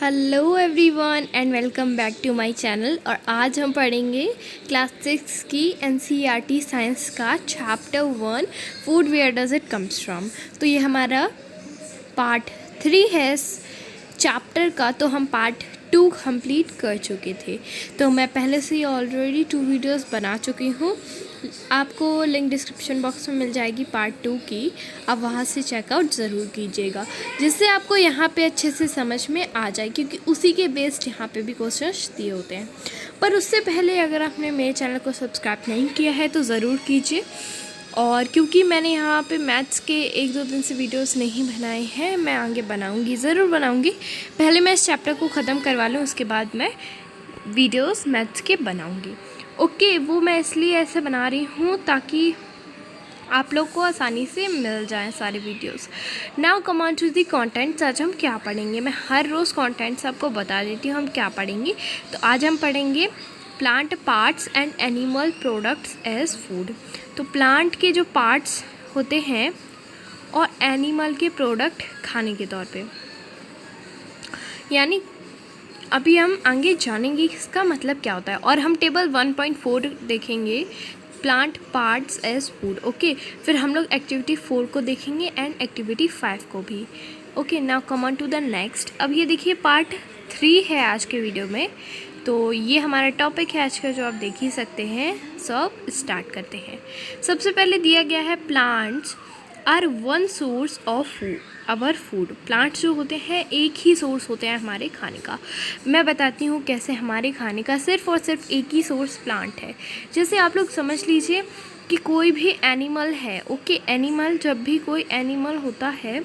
Hello everyone and welcome back to my channel. और आज हम पढ़ेंगे क्लास 6 की एनसीईआरटी साइंस का chapter 1 food where does it comes from. तो ये हमारा पार्ट 3 है इस चैप्टर का। तो हम पार्ट 2 कंप्लीट कर चुके थे। तो मैं पहले से ही ऑलरेडी 2 वीडियोस बना चुकी हूँ। आपको लिंक डिस्क्रिप्शन बॉक्स में मिल जाएगी पार्ट 2 की। आप वहाँ से चेकआउट ज़रूर कीजिएगा, जिससे आपको यहाँ पे अच्छे से समझ में आ जाए, क्योंकि उसी के बेस्ड यहाँ पे भी क्वेश्चंस दिए होते हैं। पर उससे पहले अगर आपने मेरे चैनल को सब्सक्राइब नहीं किया है तो ज़रूर कीजिए। और क्योंकि मैंने यहाँ पे मैथ्स के 1-2 दिन से वीडियोस नहीं बनाए हैं, मैं आगे बनाऊँगी, ज़रूर बनाऊँगी। पहले मैं इस चैप्टर को ख़त्म करवा लूँ, उसके बाद मैं वीडियोस मैथ्स के बनाऊँगी। ओके, वो मैं इसलिए ऐसे बना रही हूँ ताकि आप लोग को आसानी से मिल जाएं सारे videos. Now come on to the contents. आज हम क्या पढ़ेंगे, मैं हर रोज़ कंटेंट्स आपको बता देती हूँ हम क्या पढ़ेंगे। तो आज हम पढ़ेंगे plant parts and animal products as food. तो प्लांट के जो पार्ट्स होते हैं और एनिमल के प्रोडक्ट खाने के तौर पे, यानी अभी हम आगे जानेंगे इसका मतलब क्या होता है। और हम टेबल 1.4 देखेंगे, plant parts as food. Okay, फिर हम लोग एक्टिविटी 4 को देखेंगे एंड एक्टिविटी 5 को भी। Okay, now come on to the next. अब ये देखिए पार्ट 3 है आज के वीडियो में। तो ये हमारा टॉपिक है आज का, जो आप देख ही सकते हैं। सब स्टार्ट करते हैं। सबसे पहले दिया गया है plants are one source of our food. Plants जो होते हैं एक ही सोर्स होते हैं हमारे खाने का। मैं बताती हूँ कैसे हमारे खाने का सिर्फ़ और सिर्फ एक ही सोर्स प्लांट है। जैसे आप लोग समझ लीजिए कि कोई भी एनिमल है। ओके, एनिमल, जब भी कोई एनिमल होता है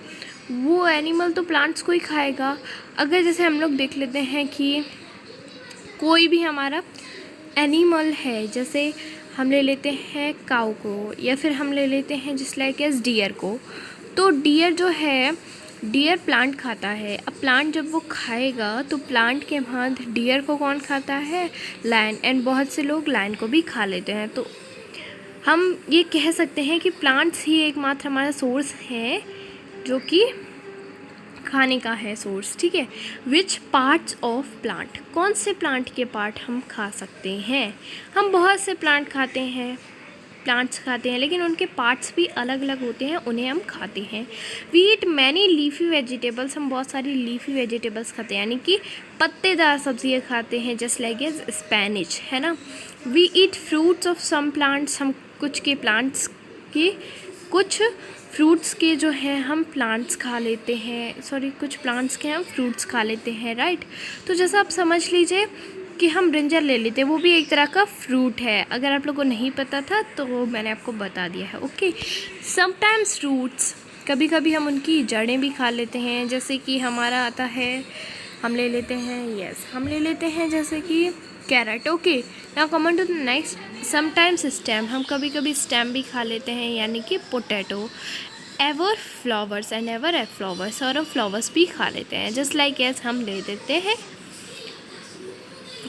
वो एनिमल तो प्लांट्स को ही खाएगा। अगर जैसे हम लोग देख लेते हैं कि कोई भी हमारा एनिमल है, जैसे हम ले लेते हैं काऊ को, या फिर हम ले लेते हैं जिस लाइक एज डियर को। तो डियर जो है, डियर प्लांट खाता है। अब प्लांट जब वो खाएगा तो प्लांट के बाद डियर को कौन खाता है? लायन। एंड बहुत से लोग लायन को भी खा लेते हैं। तो हम ये कह सकते हैं कि प्लांट्स ही एकमात्र हमारा सोर्स है जो कि खाने का है सोर्स। ठीक है। विच पार्ट्स ऑफ प्लांट, कौन से प्लांट के पार्ट हम खा सकते हैं? हम बहुत से प्लांट्स खाते हैं, लेकिन उनके पार्ट्स भी अलग अलग होते हैं, उन्हें हम खाते हैं। We eat many leafy vegetables, हम बहुत सारी लीफी वेजिटेबल्स खाते हैं, यानी कि पत्तेदार सब्जियां खाते हैं, जस्ट लाइक एज स्पेनिश, है ना। We eat fruits of some plants, हम कुछ फ्रूट्स के जो हैं हम प्लांट्स खा लेते हैं, कुछ प्लांट्स के हम फ्रूट्स खा लेते हैं, राइट। तो जैसा आप समझ लीजिए कि हम ब्रिंजल ले लेते हैं, वो भी एक तरह का फ्रूट है। अगर आप लोगों को नहीं पता था तो मैंने आपको बता दिया है। ओके, समटाइम्स रूट्स, कभी कभी हम उनकी जड़ें भी खा लेते हैं। जैसे कि हमारा आता है, हम ले लेते हैं जैसे कि carrot. Okay, now come on to the next. Sometimes stem, हम कभी कभी स्टेम भी खा लेते हैं, यानी कि potato. Ever flowers and ever A flowers, और फ्लावर्स भी खा लेते हैं, जस्ट लाइक एज हम ले देते हैं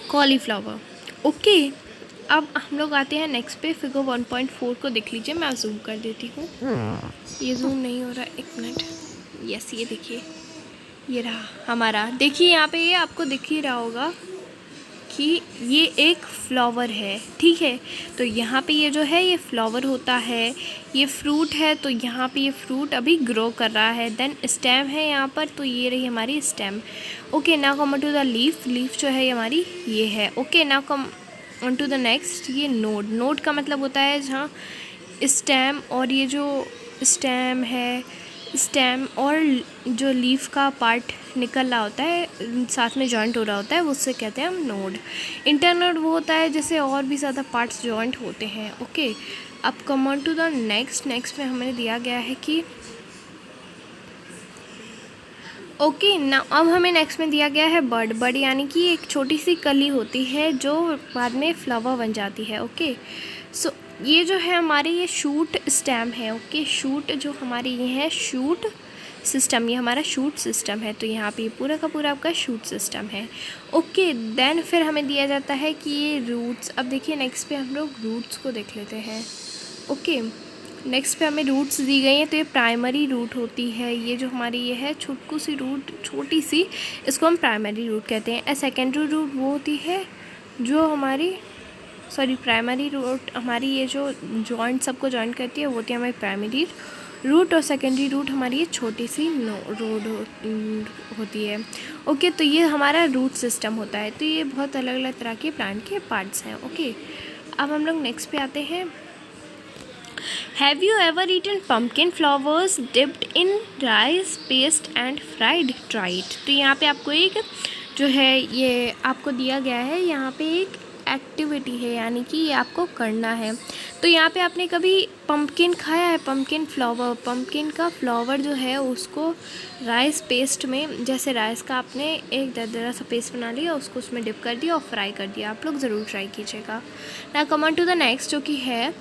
कॉलीफ्लावर। ओके, अब हम लोग आते हैं नेक्स्ट पे। फिगर 1.4 को देख लीजिए, मैं जूम कर देती हूँ। ये जूम नहीं हो रहा, एक मिनट। यस, ये देखिए, ये रहा हमारा। देखिए यहाँ पे ये आपको दिख ही रहा होगा कि ये एक फ्लावर है, ठीक है। तो यहाँ पे ये जो है ये फ्लावर होता है, ये फ्रूट है। तो यहाँ पे ये फ्रूट अभी ग्रो कर रहा है। देन स्टेम है यहाँ पर, तो ये रही हमारी stem. Okay, now come to the leaf. Leaf जो है हमारी ये है। Okay, now come on to the next. ये नोड। नोड का मतलब होता है जहाँ स्टेम और ये जो स्टेम है, स्टेम और जो लीफ का पार्ट निकल रहा होता है, साथ में जॉइंट हो रहा होता है, उससे कहते हैं हम नोड। इंटरनोड वो होता है जैसे और भी ज़्यादा पार्ट्स जॉइंट होते हैं। ओके, अब come on to the next. Next में हमें दिया गया है कि ओके ना, अब हमें नेक्स्ट में दिया गया है बर्ड। बर्ड यानी कि एक छोटी सी कली होती है जो बाद में फ्लावर बन जाती है। ओके, सो ये जो है हमारे ये शूट स्टेम है। ओके, शूट जो हमारी ये है शूट सिस्टम, ये हमारा शूट सिस्टम है। तो यहाँ पे पूरा का पूरा आपका शूट सिस्टम है। ओके, देन फिर हमें दिया जाता है कि ये रूट्स। अब देखिए नेक्स्ट पे हम लोग रूट्स को देख लेते हैं। ओके, नेक्स्ट पे हमें रूट्स दी गई हैं, तो ये प्राइमरी रूट होती है, ये जो हमारी ये है छोटू सी रूट, छोटी सी, इसको हम प्राइमरी रूट कहते हैं। सेकेंडरी रूट वो होती है जो हमारी प्राइमरी रूट हमारी ये जो जॉइंट सबको जॉइंट करती है वो होती है हमारी प्राइमरी रूट, और सेकेंडरी रूट हमारी ये छोटी सी रोड होती है। ओके, तो ये हमारा रूट सिस्टम होता है। तो ये बहुत अलग अलग तरह के प्लांट के पार्ट्स हैं। ओके, अब हम लोग नेक्स्ट पे आते हैं। Have you ever eaten pumpkin flowers dipped in rice paste and fried? Try it. तो यहाँ पे आपको एक जो है ये आपको दिया गया है, यहाँ पे एक एक्टिविटी है, यानी कि ये आपको करना है। तो यहाँ पे आपने कभी पम्पकिन खाया है? पम्पकिन फ्लावर, पम्पकिन का फ्लावर जो है उसको राइस पेस्ट में, जैसे राइस का आपने एक दरदरा सा पेस्ट बना लिया, उसको उसमें डिप कर दिया और फ्राई कर दिया। आप लोग ज़रूर ट्राई कीजिएगा। Now come on to the next, जो कि है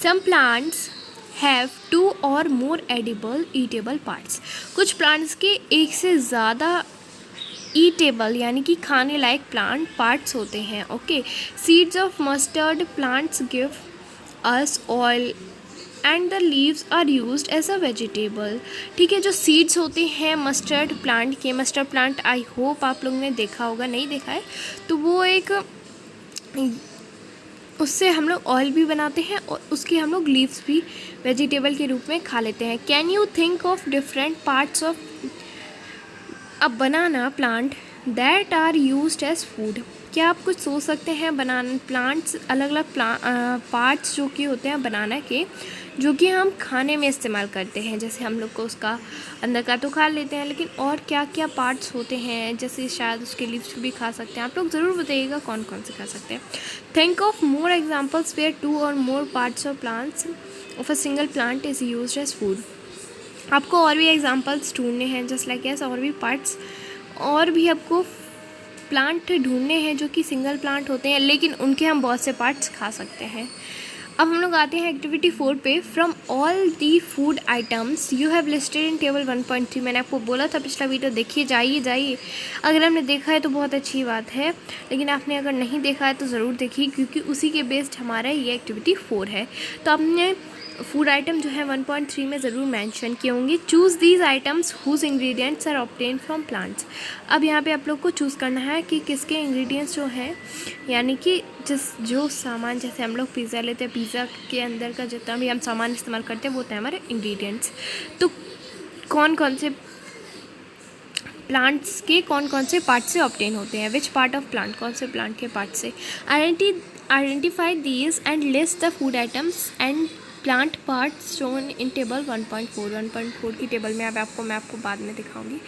सम प्लांट्स हैव 2 और मोर एडिबल ईटेबल पार्ट्स। कुछ प्लांट्स के एक से ज़्यादा ईटेबल यानी कि खाने लायक प्लांट पार्ट्स होते हैं। Okay, seeds of mustard plants give us oil and the leaves are used as a vegetable. ठीक है, जो सीड्स होते हैं मस्टर्ड प्लांट के, मस्टर्ड प्लांट आई होप आप लोगों ने देखा होगा, नहीं देखा है तो वो एक, उससे हम लोग ऑयल भी बनाते हैं और उसकी हम लोग लीव्स भी वेजिटेबल के रूप में खा लेते हैं। Can you think of different parts of a banana plant that are used as food? क्या आप कुछ सोच सकते हैं बनाना प्लांट्स, अलग अलग पार्ट्स जो कि होते हैं बनाना के, जो कि हम खाने में इस्तेमाल करते हैं? जैसे हम लोग को उसका अंदर का तो खा लेते हैं, लेकिन और क्या क्या पार्ट्स होते हैं, जैसे शायद उसके लीव्स भी खा सकते हैं। आप लोग ज़रूर बताइएगा कौन कौन से खा सकते हैं। Think of more examples where 2 और more parts of plants of a single plant is used as food. आपको और भी एग्जांपल्स ढूंढने हैं, जस्ट लाइक एस, और भी पार्ट्स, और भी आपको प्लांट ढूंढने हैं जो कि सिंगल प्लांट होते हैं, लेकिन उनके हम बहुत से पार्ट्स खा सकते हैं। अब हम लोग आते हैं एक्टिविटी 4 पे। From all the food items you have listed in table 1.3। मैंने आपको बोला था पिछला वीडियो देखिए, जाइए। अगर आपने देखा है तो बहुत अच्छी बात है, लेकिन आपने अगर नहीं देखा है तो ज़रूर देखिए, क्योंकि उसी के बेस्ड हमारा ये एक्टिविटी 4 है। तो आपने फूड आइटम जो है 1.3 में ज़रूर मेंशन किए होंगे। Choose these items whose ingredients are obtain from plants. अब यहाँ पे आप लोग को चूज़ करना है कि किसके इंग्रेडिएंट्स जो हैं, यानी कि जो सामान, जैसे हम लोग पिज़्ज़ा लेते हैं, पिज़्ज़ा के अंदर का जितना भी हम सामान इस्तेमाल करते हैं वो होते हैं हमारे इंग्रेडिएंट्स। तो कौन कौन से प्लांट्स के कौन कौन से पार्ट से ऑब्टेन होते हैं, विच पार्ट ऑफ प्लांट, कौन से प्लांट के पार्ट से। Identify these and list the food items and plant parts shown in table 1.4। 1.4 की टेबल में मैं आपको बाद में दिखाऊंगी।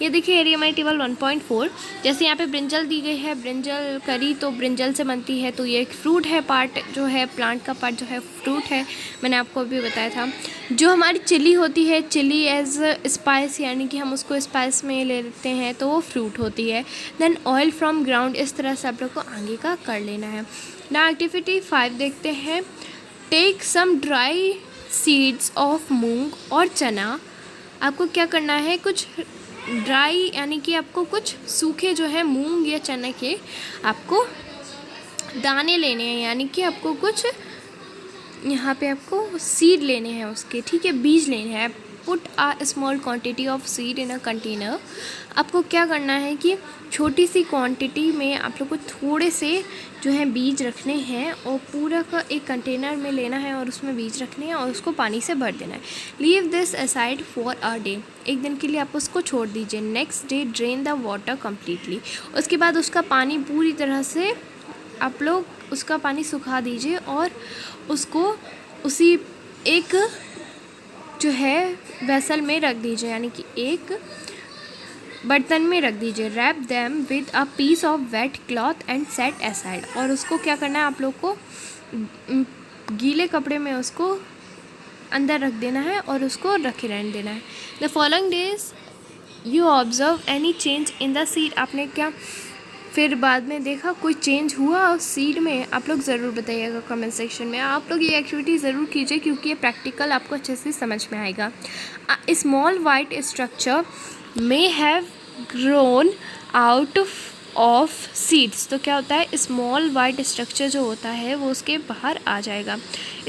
ये देखिए एरिया में टेबल 1.4। जैसे यहाँ पे ब्रिंजल दी गई है, ब्रिंजल करी तो ब्रिंजल से बनती है, तो ये एक फ्रूट है, पार्ट जो है प्लांट का पार्ट जो है फ्रूट है, मैंने आपको अभी बताया था। जो हमारी चिली होती है, चिली एज स्पाइस, यानी कि हम उसको स्पाइस में ले लेते हैं, तो वो फ्रूट होती है। देन ऑयल फ्रॉम ग्राउंड, इस तरह से आप लोग को आगे का कर लेना है। ना एक्टिविटी 5 देखते हैं। Take some dry seeds of moong और चना। आपको क्या करना है, कुछ ड्राई यानी कि आपको कुछ सूखे जो है मूंग या चने के आपको दाने लेने हैं, यानी कि आपको कुछ यहाँ पे आपको सीड लेने हैं उसके, ठीक है, बीज लेने हैं। Put a small quantity of seed in a container. आपको क्या करना है कि छोटी सी क्वांटिटी में आप लोग को थोड़े से जो है बीज रखने हैं और पूरा का एक कंटेनर में लेना है और उसमें बीज रखने हैं और उसको पानी से भर देना है। Leave this aside for a day. एक दिन के लिए आप उसको छोड़ दीजिए। Next day drain the water completely. उसके बाद उसका पानी पूरी तरह से आप लोग उसका पानी सुखा दीजिए और उसको उसी एक जो है वेसल में रख दीजिए, यानी कि एक बर्तन में रख दीजिए। Wrap them with a piece of wet cloth and set aside. और उसको क्या करना है, आप लोग को गीले कपड़े में उसको अंदर रख देना है और उसको रखे रहने देना है। The following days you observe any change in the seed. आपने क्या फिर बाद में देखा कोई चेंज हुआ उस सीड में, आप लोग ज़रूर बताइएगा कमेंट सेक्शन में। आप लोग ये एक्टिविटी ज़रूर कीजिए क्योंकि ये प्रैक्टिकल आपको अच्छे से समझ में आएगा। Small white structure may have grown out of seeds. तो क्या होता है, स्मॉल वाइट स्ट्रक्चर जो होता है वो उसके बाहर आ जाएगा।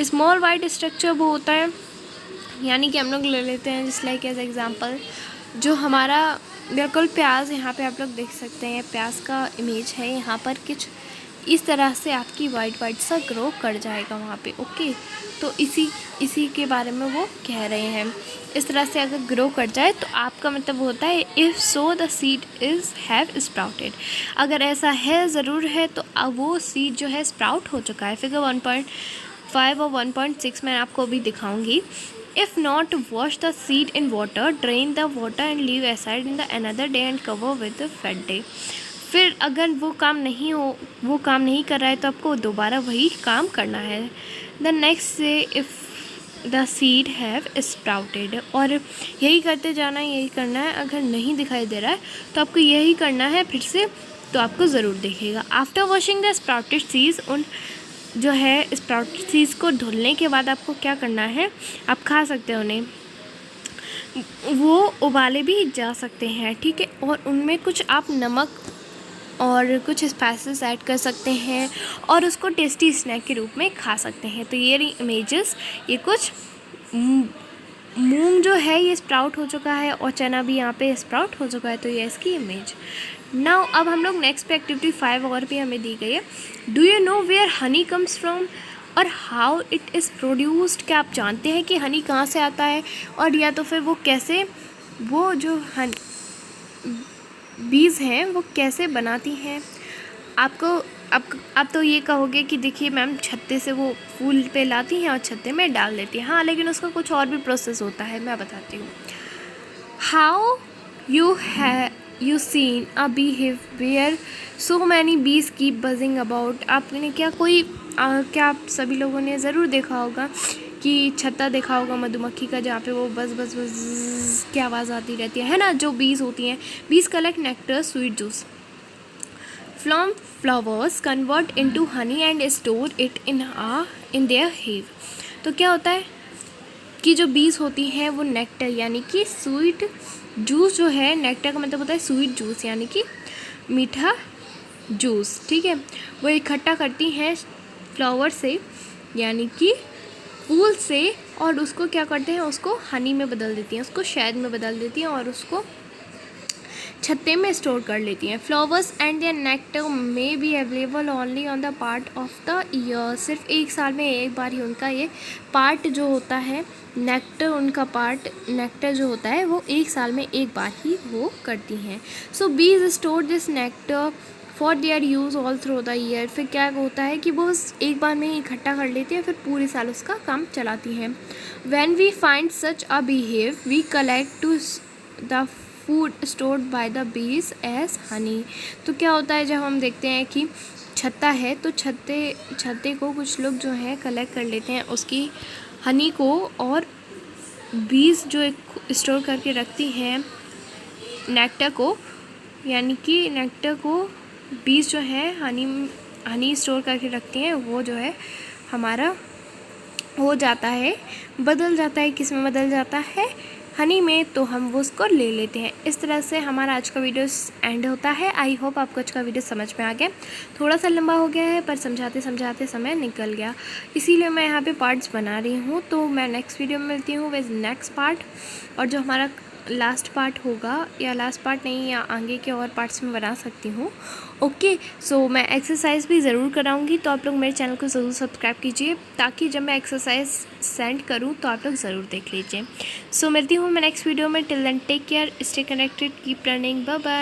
स्मॉल वाइट स्ट्रक्चर वो होता है, यानी कि हम लोग ले लेते हैं जस्ट लाइक एज एग्जांपल, जो हमारा बिल्कुल प्याज, यहाँ पे आप लोग देख सकते हैं प्याज का इमेज है, यहाँ पर कुछ इस तरह से आपकी वाइट सा ग्रो कर जाएगा वहाँ पे। ओके, तो इसी के बारे में वो कह रहे हैं। इस तरह से अगर ग्रो कर जाए तो आपका मतलब होता है if so the seed is have sprouted. अगर ऐसा है, ज़रूर है, तो वो सीड जो है स्प्राउट हो चुका है। फिगर 1.5 और 1.6 मैं आपको अभी दिखाऊंगी। If not, wash the seed in water, drain the water and leave aside in the another day and cover with the wet day। फिर अगर वो काम नहीं कर रहा है तो आपको दोबारा वही काम करना है। The next day if the seed have sprouted, और यही करते जाना है, यही करना है। अगर नहीं दिखाई दे रहा है तो आपको यही करना है फिर से, तो आपको ज़रूर दिखेगा। After washing the sprouted seeds, उन जो है स्प्राउटेड सीड्स को धुलने के बाद आपको क्या करना है, आप खा सकते हैं उन्हें, वो उबाले भी जा सकते हैं, ठीक है। और उनमें कुछ आप नमक और कुछ स्पाइसेस ऐड कर सकते हैं और उसको टेस्टी स्नैक के रूप में खा सकते हैं। तो ये रही इमेजेस, ये कुछ मूंग जो है ये स्प्राउट हो चुका है और चना भी यहाँ पे स्प्राउट हो चुका है, तो ये इसकी इमेज। नाउ अब हम लोग नेक्स्ट पे एक्टिविटी 5 और भी हमें दी गई है। Do you know where honey comes from और हाउ इट इज़ प्रोड्यूस्ड। क्या आप जानते हैं कि हनी कहाँ से आता है, और या तो फिर वो कैसे, वो जो बीज हैं वो कैसे बनाती हैं। आपको अब तो ये कहोगे कि देखिए मैम छत्ते से वो फूल पे लाती हैं और छत्ते में डाल देती हैं। हाँ, लेकिन उसका कुछ और भी प्रोसेस होता है, मैं बताती हूँ। How you seen a behavior so many bees keep buzzing about। आपने क्या आप सभी लोगों ने ज़रूर देखा होगा कि छत्ता देखा होगा मधुमक्खी का, जहाँ पे वो बज़ बज़ बज़ की आवाज़ आती रहती है ना। जो बीज होती हैं, bees collect nectar sweet juice from flowers, convert into honey and store it in their hive. तो क्या होता है कि जो बीज होती हैं वो नेक्टर यानी कि स्वीट जूस जो है, नेक्टर का मतलब होता है स्वीट जूस यानी कि मीठा जूस, ठीक है। वो इकट्ठा करती हैं फ्लावर से यानी कि फूल से, और उसको क्या करते हैं, उसको हनी में बदल देती हैं, उसको शहद में बदल देती हैं और उसको छत्ते में स्टोर कर लेती हैं। Flowers and their nectar may be available only on the part of the year. सिर्फ एक साल में एक बार ही उनका ये पार्ट जो होता है, नेक्टर, उनका पार्ट नेक्टर जो होता है वो एक साल में एक बार ही वो करती हैं। सो बीज store this nectar for their use all through the year. फिर क्या होता है कि वो एक बार में ही इकट्ठा कर लेती हैं, फिर पूरे साल उसका काम चलाती हैं। When we find such a beehive we collect to the food stored by the bees as honey. तो क्या होता है, जब हम देखते हैं कि छत्ता है तो छत्ते को कुछ लोग जो है कलेक्ट कर लेते हैं उसकी हनी को, और बीज जो स्टोर करके रखती हैं नेक्टर को, यानी कि नेक्टर को बीज जो है हनी स्टोर करके रखती हैं, वो जो है हमारा हो जाता है, बदल जाता है, किस में बदल जाता है, हनी में, तो हम वो उसको ले लेते हैं। इस तरह से हमारा आज का वीडियो एंड होता है। आई होप आपको आज का वीडियो समझ में आ गया। थोड़ा सा लंबा हो गया है पर समझाते समझाते समय निकल गया, इसीलिए मैं यहाँ पे पार्ट्स बना रही हूँ। तो मैं नेक्स्ट वीडियो में मिलती हूँ विद नेक्स्ट पार्ट, और जो हमारा लास्ट पार्ट होगा, या लास्ट पार्ट नहीं, या आगे के और पार्ट्स में बना सकती हूँ। ओके, सो मैं एक्सरसाइज भी ज़रूर कराऊंगी, तो आप लोग मेरे चैनल को ज़रूर सब्सक्राइब कीजिए ताकि जब मैं एक्सरसाइज सेंड करूँ तो आप लोग ज़रूर देख लीजिए। सो मिलती हूँ मैं नेक्स्ट वीडियो में। Till then take care, stay connected, keep running, bye bye.